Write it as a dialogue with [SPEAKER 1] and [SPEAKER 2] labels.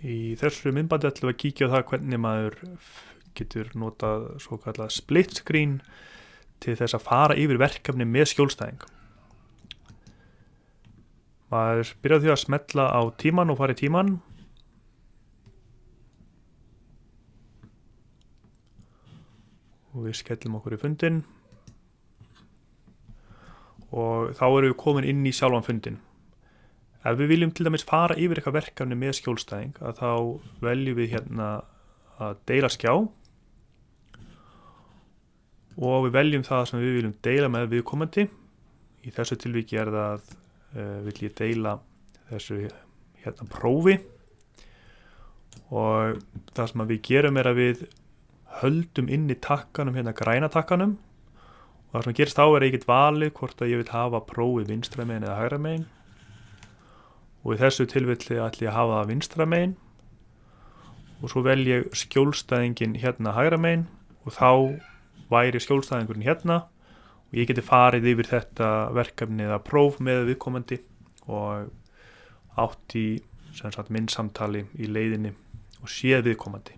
[SPEAKER 1] Í þessu myndbandi ætlum við að kíkja á það hvernig maður getur notað svo kallað split screen til þess að fara yfir verkefni með skjólstæðing. Maður byrjar á því að smella á tíman og fara í tíman. Og við skellum okkur í fundin. Og þá erum við komin inn í sjálfan fundin. Ef við viljum til dæmis fara yfir eitthvað verkefni með skjólstæðing, að þá veljum við hérna að deila skjá og við veljum það sem við viljum deila með viðkomandi. Í þessu tilviki það vill ég deila þessu hérna prófi og það sem við gerum að við höldum inn í takkanum, hérna græna takkanum, og það sem gerist þá að ég get valið hvort að ég vil hafa prófið vinstra megin eða hægra megin. Og í þessu tilfelli ætla ég að hafa það vinstra megin og svo vel ég skjólstæðingin hérna hægra megin og þá væri skjólstæðingurinn hérna og ég geti farið yfir þetta verkefni eða próf með viðkomandi og átt í minn samtali í leiðinni og séð viðkomandi.